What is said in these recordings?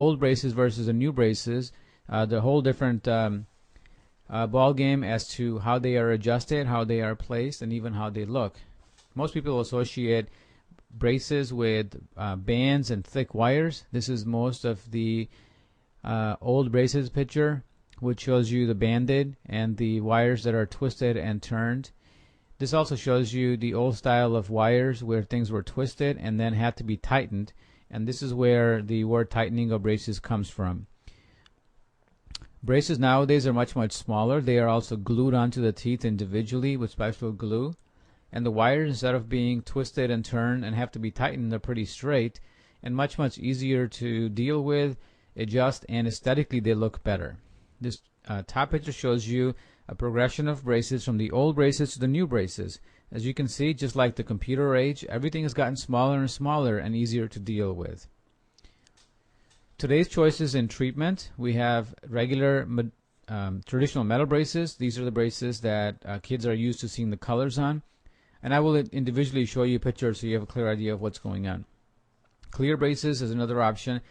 old braces versus the new braces, the whole different ball game as to how they are adjusted, how they are placed, and even how they look. Most people associate braces with bands and thick wires. This is most of the old braces picture, which shows you the banded and the wires that are twisted and turned. This also shows you the old style of wires where things were twisted and then had to be tightened, and this is where the word tightening of braces comes from. Braces nowadays are much smaller. They are also glued onto the teeth individually with special glue, and the wires, instead of being twisted and turned and have to be tightened, they're pretty straight and much easier to deal with, adjust, and aesthetically they look better. This top picture shows you a progression of braces from the old braces to the new braces. As you can see, just like the computer age, everything has gotten smaller and smaller and easier to deal with. Today's choices in treatment, we have regular traditional metal braces. These are the braces that kids are used to seeing the colors on, and I will individually show you pictures so you have a clear idea of what's going on. Clear braces is another option.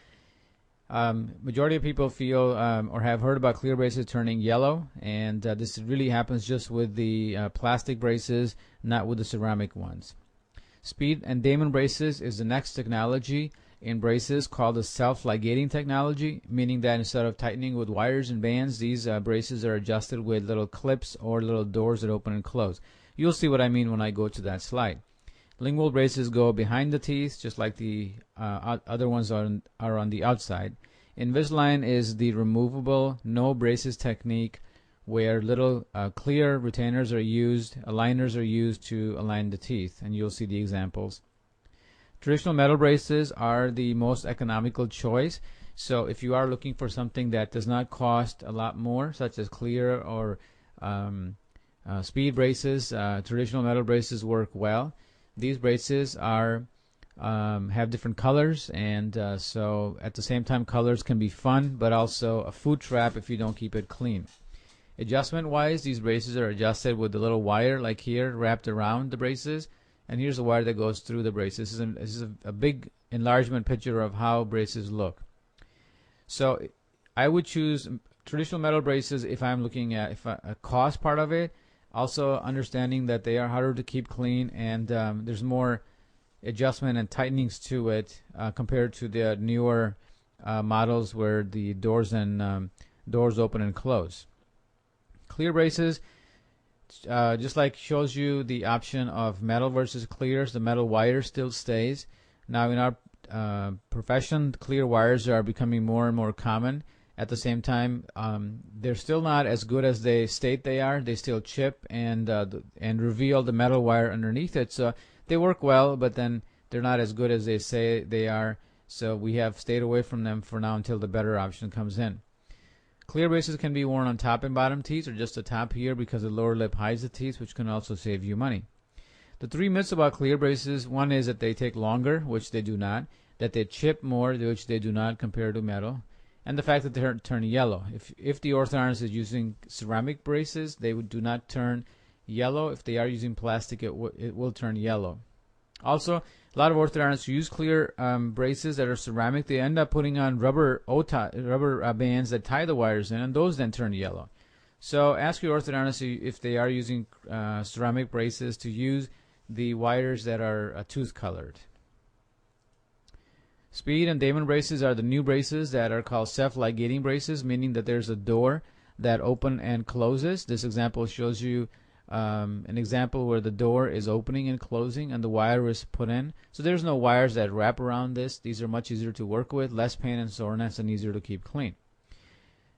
Majority of people feel or have heard about clear braces turning yellow, and this really happens just with the plastic braces, not with the ceramic ones. Speed and Damon braces is the next technology in braces called the self-ligating technology, meaning that instead of tightening with wires and bands, these braces are adjusted with little clips or little doors that open and close. You'll see what I mean when I go to that slide. Lingual braces go behind the teeth, just like the other ones are on the outside. Invisalign is the removable, no braces technique, where little clear retainers are used, aligners are used to align the teeth, and you'll see the examples. Traditional metal braces are the most economical choice, so if you are looking for something that does not cost a lot more, such as clear or speed braces, traditional metal braces work well. These braces are have different colors, and so at the same time colors can be fun but also a food trap if you don't keep it clean. Adjustment wise, these braces are adjusted with a little wire like here wrapped around the braces, and here's a wire that goes through the braces. This is a big enlargement picture of how braces look. So I would choose traditional metal braces if I'm looking at a cost part of it, also understanding that they are harder to keep clean, and there's more adjustment and tightenings to it compared to the newer models where the doors open and close. Clear braces, just like shows you the option of metal versus clears, the metal wire still stays. Now in our profession, clear wires are becoming more and more common. At the same time, they're still not as good as they state they are. They still chip and reveal the metal wire underneath it. So they work well, but then they're not as good as they say they are. So we have stayed away from them for now until the better option comes in. Clear braces can be worn on top and bottom teeth, or just the top here because the lower lip hides the teeth, which can also save you money. The three myths about clear braces: one is that they take longer, which they do not; that they chip more, which they do not compared to metal; and the fact that they turn yellow. If the orthodontist is using ceramic braces, they do not turn yellow. If they are using plastic, it will turn yellow. Also, a lot of orthodontists use clear braces that are ceramic. They end up putting on rubber bands that tie the wires in, and those then turn yellow. So ask your orthodontist if they are using ceramic braces to use the wires that are tooth colored. Speed and Damon braces are the new braces that are called self-ligating braces, meaning that there's a door that opens and closes. This example shows you an example where the door is opening and closing and the wire is put in. So there's no wires that wrap around this. These are much easier to work with, less pain and soreness, and easier to keep clean.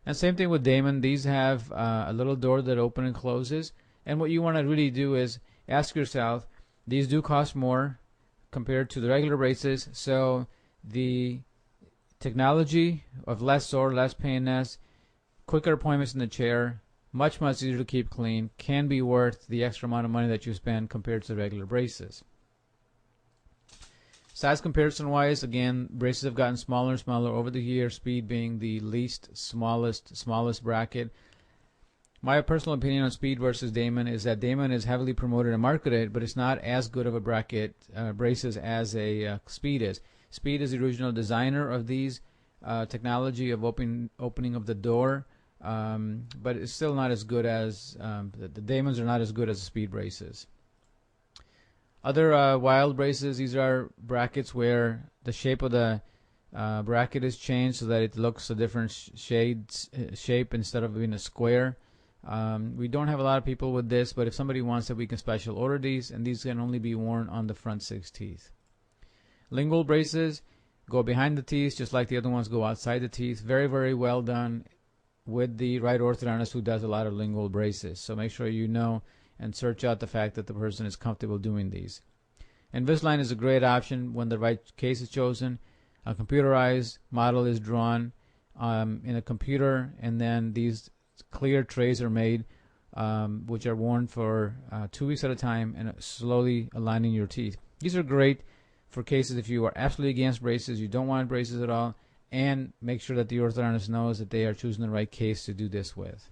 And same thing with Damon. These have a little door that opens and closes. And what you want to really do is ask yourself, these do cost more compared to the regular braces, so the technology of less sore, less painness, quicker appointments in the chair, much easier to keep clean, can be worth the extra amount of money that you spend compared to the regular braces. Size comparison wise, again, braces have gotten smaller and smaller over the years, speed being the smallest bracket. My personal opinion on speed versus Damon is that Damon is heavily promoted and marketed, but it's not as good of a braces as a speed is. Speed is the original designer of these technology of opening of the door, but it's still not as good as the Damons are not as good as the Speed braces. Other Wild braces, these are brackets where the shape of the bracket is changed so that it looks a different shape instead of being a square. We don't have a lot of people with this, but if somebody wants it, we can special order these, and these can only be worn on the front 6 teeth. Lingual braces go behind the teeth, just like the other ones go outside the teeth. Very, very well done with the right orthodontist who does a lot of lingual braces. So make sure you know and search out the fact that the person is comfortable doing these. Invisalign is a great option when the right case is chosen. A computerized model is drawn in a computer, and then these clear trays are made, which are worn for 2 weeks at a time and slowly aligning your teeth. These are great for cases if you are absolutely against braces, you don't want braces at all, and make sure that the orthodontist knows that they are choosing the right case to do this with.